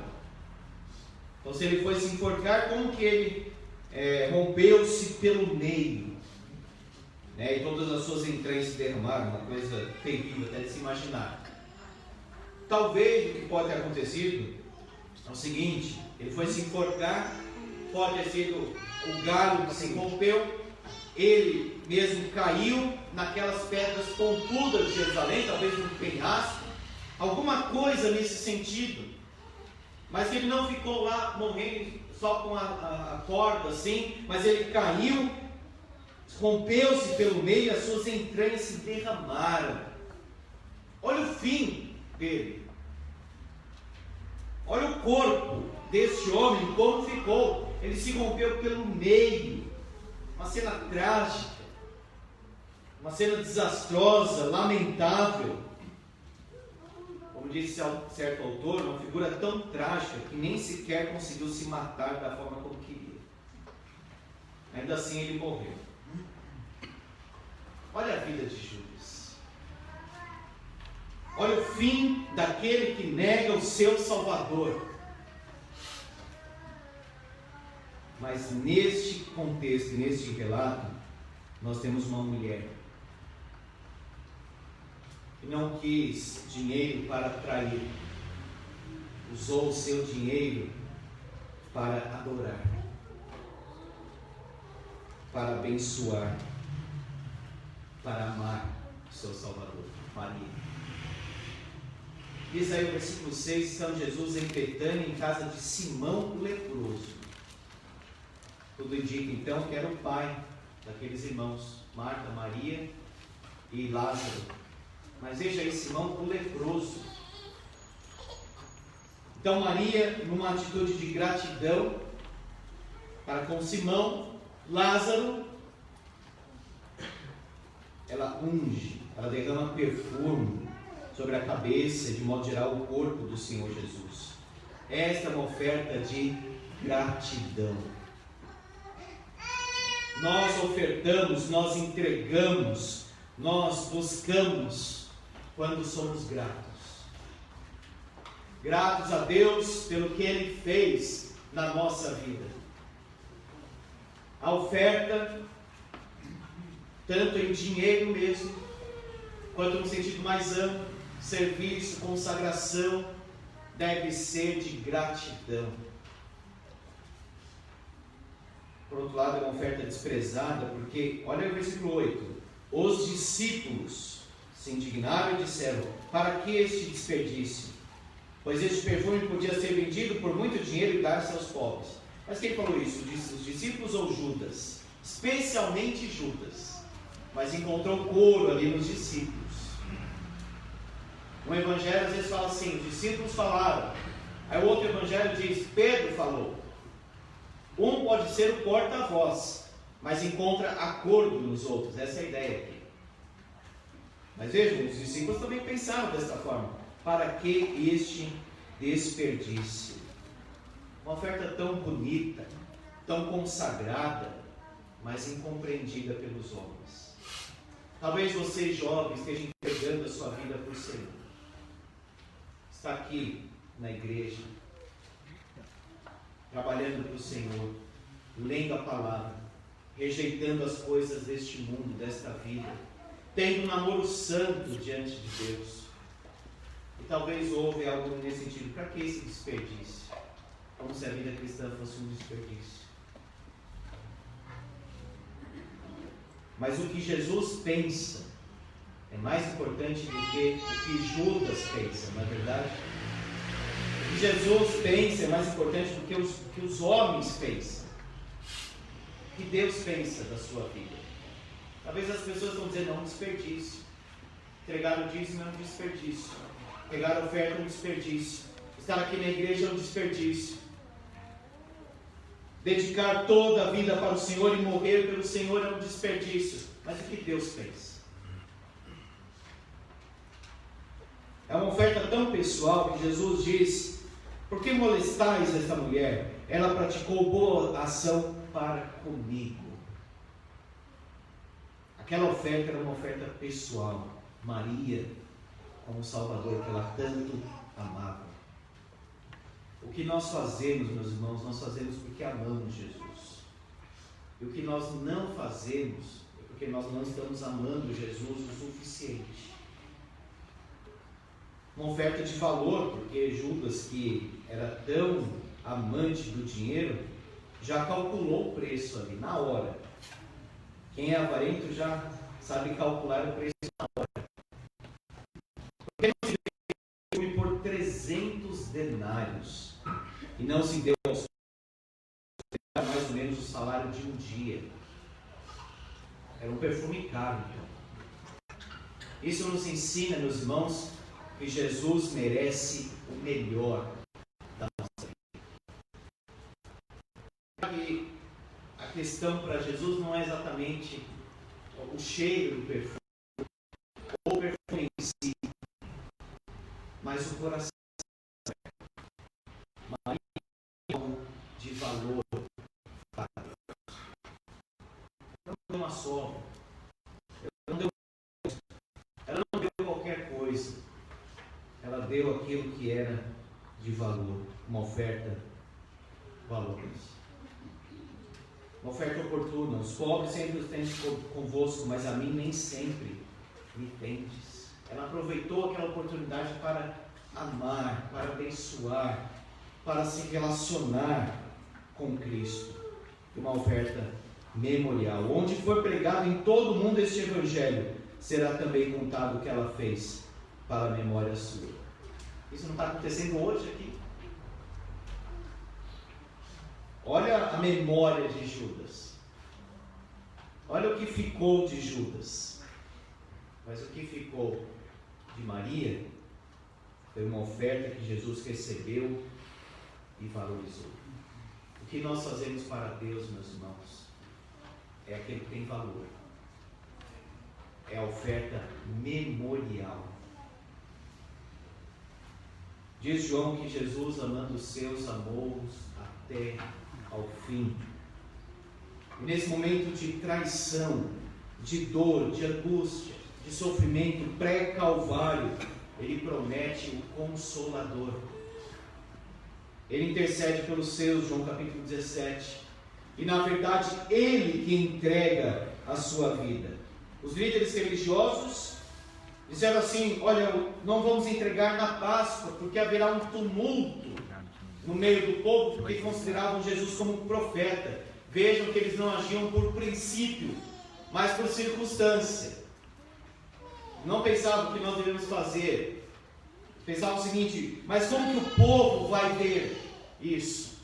Então, se ele foi se enforcar, como que ele rompeu-se pelo meio? E todas as suas entranhas se derramaram, uma coisa terrível até de se imaginar. Talvez o que pode ter acontecido é o seguinte: ele foi se enforcar, pode ter sido o galho que se rompeu, ele mesmo caiu naquelas pedras pontudas de Jerusalém, talvez no penhasco, alguma coisa nesse sentido, mas ele não ficou lá morrendo só com a corda assim, mas ele caiu, rompeu-se pelo meio, as suas entranhas se derramaram. Olha o fim dele. Olha o corpo deste homem, como ficou. Ele se rompeu pelo meio. Uma cena trágica, uma cena desastrosa, lamentável. Como disse certo autor, uma figura tão trágica que nem sequer conseguiu se matar da forma como queria. Ainda assim ele morreu. Olha a vida de Judas. Olha o fim daquele que nega o seu Salvador. Mas neste contexto, neste relato, nós temos uma mulher que não quis dinheiro para trair, usou o seu dinheiro para adorar, para abençoar, para amar o seu Salvador, Maria. Diz aí o versículo 6, estando Jesus em Betânia, em casa de Simão o leproso. Tudo indica então que era o pai daqueles irmãos, Marta, Maria e Lázaro. Mas veja aí, Simão o leproso. Então Maria, numa atitude de gratidão para com Simão, Lázaro, ela unge, ela derrama perfume sobre a cabeça, de modo geral, o corpo do Senhor Jesus. Esta é uma oferta de gratidão. Nós ofertamos, nós entregamos, nós buscamos quando somos gratos. Gratos a Deus pelo que Ele fez na nossa vida. A oferta, tanto em dinheiro mesmo, quanto no sentido mais amplo, serviço, consagração, deve ser de gratidão. Por outro lado, é uma oferta desprezada, porque, olha o versículo 8, os discípulos se indignaram e disseram: para que este desperdício? Pois este perfume podia ser vendido por muito dinheiro e dar-se aos pobres. Mas quem falou isso? Os discípulos ou Judas? Especialmente Judas. mas encontrou coro ali nos discípulos. Um evangelho às vezes fala assim: os discípulos falaram. Aí o outro evangelho diz: Pedro falou. Um pode ser o porta-voz, mas encontra acordo nos outros. Essa é a ideia aqui. Mas vejam, os discípulos também pensaram desta forma: para que este desperdício? Uma oferta tão bonita, tão consagrada, mas incompreendida pelos homens. Talvez você, jovem, esteja entregando a sua vida para o Senhor. Está aqui na igreja, trabalhando para o Senhor, lendo a palavra, rejeitando as coisas deste mundo, desta vida, tendo um namoro santo diante de Deus. E talvez houve algo nesse sentido: para que esse desperdício? Como se a vida cristã fosse um desperdício. Mas o que Jesus pensa é mais importante do que o que Judas pensa, não é verdade? O que Jesus pensa é mais importante do que os homens pensam. O que Deus pensa da sua vida? Talvez as pessoas estão dizendo: é um desperdício. Entregar o dízimo é um desperdício. Pegar a oferta é um desperdício. Estar aqui na igreja é um desperdício. Dedicar toda a vida para o Senhor e morrer pelo Senhor é um desperdício. Mas o que Deus pensa? É uma oferta tão pessoal que Jesus diz: por que molestais esta mulher? Ela praticou boa ação para comigo. Aquela oferta era uma oferta pessoal. Maria, como Salvador que ela tanto amava. O que nós fazemos, meus irmãos, nós fazemos porque amamos Jesus. E o que nós não fazemos é porque nós não estamos amando Jesus o suficiente. Uma oferta de valor, porque Judas, que era tão amante do dinheiro, já calculou o preço ali, na hora. Quem é avarento já sabe calcular o preço na hora. Porque não se deu por 300 denários e não se deu aos mais ou menos o salário de um dia. Era um perfume caro, então. Isso nos ensina, meus irmãos, que Jesus merece o melhor da nossa vida. E a questão para Jesus não é exatamente o cheiro do perfume, ou o perfume em si, mas o coração. Maria é algo de valor para Deus. Ela não deu uma sobra, ela não deu qualquer coisa. Ela deu aquilo que era de valor, uma oferta valorosa. Uma oferta oportuna. Os pobres sempre os tendes convosco, mas a mim nem sempre me tendes. Ela aproveitou aquela oportunidade para amar, para abençoar, para se relacionar com Cristo. Uma oferta memorial. Onde for pregado em todo o mundo este evangelho, será também contado o que ela fez para a memória sua. Isso não está acontecendo hoje aqui? Olha a memória de Judas. Olha o que ficou de Judas. Mas o que ficou de Maria foi uma oferta que Jesus recebeu e valorizou. O que nós fazemos para Deus, meus irmãos, é aquilo que tem valor. É a oferta memorial. Diz João que Jesus, amando os seus, amou-os até ao fim. E nesse momento de traição, de dor, de angústia, de sofrimento pré-calvário, Ele promete o Consolador. Ele intercede pelos seus, João capítulo 17. E na verdade, Ele que entrega a sua vida. Os líderes religiosos disseram assim: olha, não vamos entregar na Páscoa, porque haverá um tumulto no meio do povo, porque consideravam Jesus como um profeta. Vejam que eles não agiam por princípio, mas por circunstância. Não pensavam o que nós devemos fazer. Pensavam o seguinte: mas como que o povo vai ver isso?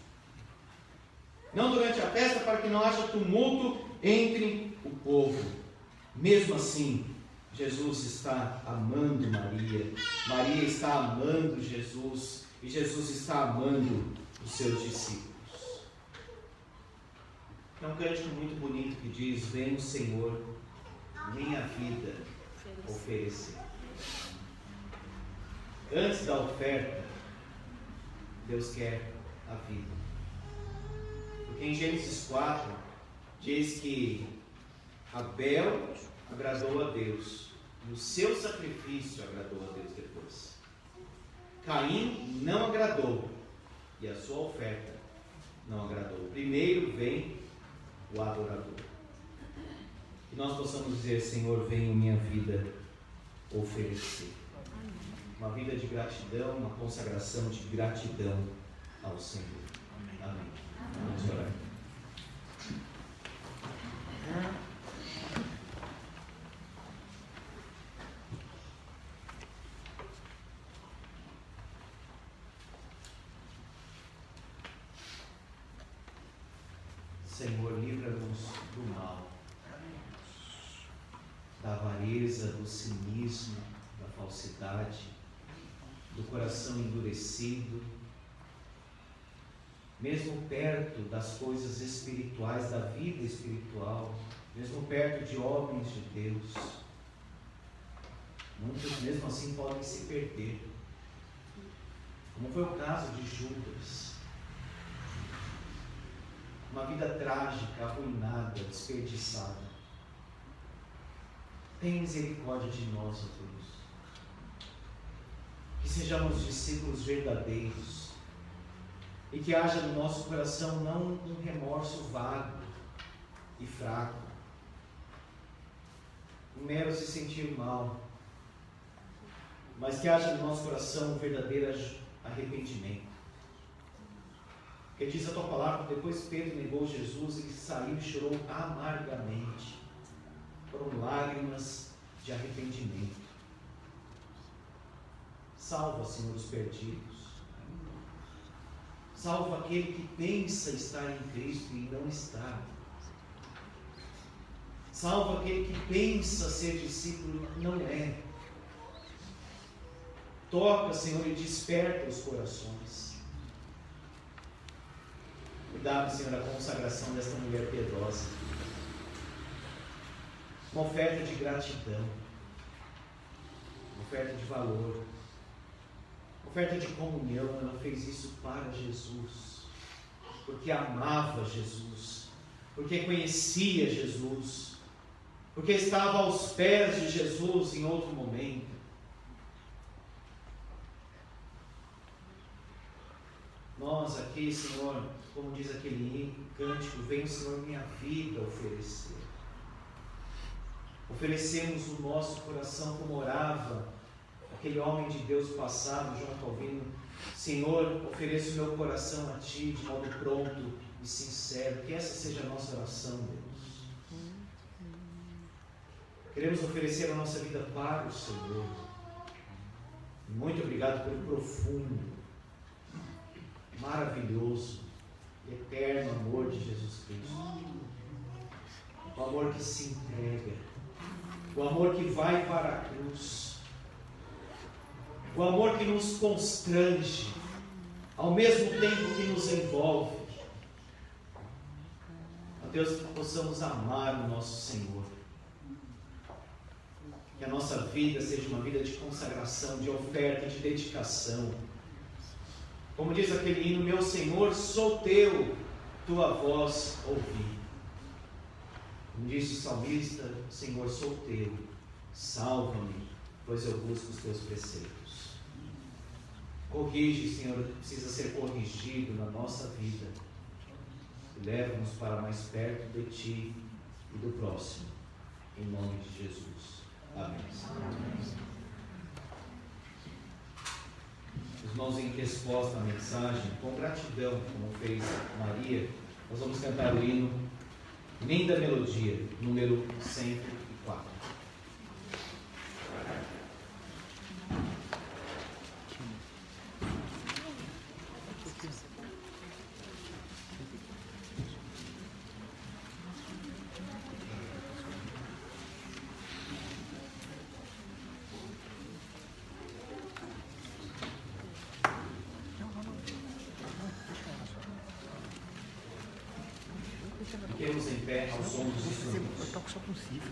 Não durante a festa, para que não haja tumulto entre o povo. Mesmo assim, Jesus está amando Maria, Maria está amando Jesus e Jesus está amando os seus discípulos. É um cântico muito bonito que diz: vem o Senhor, minha vida oferecer. Antes da oferta, Deus quer a vida. Porque em Gênesis 4 diz que Abel agradou a Deus, e o seu sacrifício agradou a Deus depois. Caim não agradou, e a sua oferta não agradou. Primeiro vem o adorador. Que nós possamos dizer: Senhor, venho minha vida oferecer. Uma vida de gratidão, uma consagração de gratidão ao Senhor. Amém. Vamos orar. Senhor, livra-nos do mal, da avareza, do cinismo, da falsidade, do coração endurecido, mesmo perto das coisas espirituais, da vida espiritual, mesmo perto de homens de Deus, muitos mesmo assim podem se perder, como foi o caso de Judas. Uma vida trágica, arruinada, desperdiçada. Tenha misericórdia de nós, ó Deus. Que sejamos discípulos verdadeiros e que haja no nosso coração não um remorso vago e fraco, um mero se sentir mal, mas que haja no nosso coração um verdadeiro arrependimento. Porque diz a tua palavra, depois Pedro negou Jesus, ele saiu e chorou amargamente. Foram lágrimas de arrependimento. Salva, Senhor, os perdidos. Salva aquele que pensa estar em Cristo e não está. Salva aquele que pensa ser discípulo e não é. Toca, Senhor, e desperta os corações. Dá-me, Senhor, a consagração desta mulher piedosa. Uma oferta de gratidão. Uma oferta de valor. Uma oferta de comunhão. Ela fez isso para Jesus. Porque amava Jesus. Porque conhecia Jesus. Porque estava aos pés de Jesus em outro momento. Nós aqui, Senhor, como diz aquele cântico, vem o Senhor minha vida oferecer. Oferecemos o nosso coração como orava aquele homem de Deus passado, João Calvino. Senhor, ofereço o meu coração a Ti de modo pronto e sincero. Que essa seja a nossa oração, Deus. Queremos oferecer a nossa vida para o Senhor. Muito obrigado pelo profundo, maravilhoso, eterno amor de Jesus Cristo. O amor que se entrega, o amor que vai para a cruz, o amor que nos constrange, ao mesmo tempo que nos envolve. Ó Deus, que possamos amar o nosso Senhor, que a nossa vida seja uma vida de consagração, de oferta, de dedicação. Como diz aquele hino, meu Senhor, sou teu, tua voz ouvi. Como disse o salmista, Senhor, sou teu, salva-me, pois eu busco os teus preceitos. Corrige, Senhor, o que precisa ser corrigido na nossa vida. E leva-nos para mais perto de Ti e do próximo. Em nome de Jesus. Amém. Os irmãos, em resposta à mensagem, com gratidão, como fez Maria, nós vamos cantar o hino Linda Melodia, número 104. Fiquemos em pé ao som dos instrumentos. Eu toco só com cifra.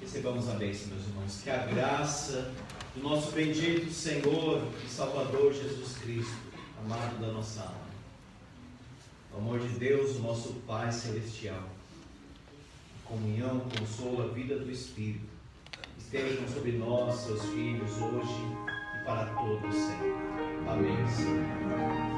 Recebamos a bênção, meus irmãos. Que a graça do nosso bendito Senhor e Salvador Jesus Cristo, amado da nossa alma, o amor de Deus, o nosso Pai Celestial, a comunhão, o consolo, a vida do Espírito, estejam sobre nós, seus filhos, hoje e para todos sempre. Amém, Senhor.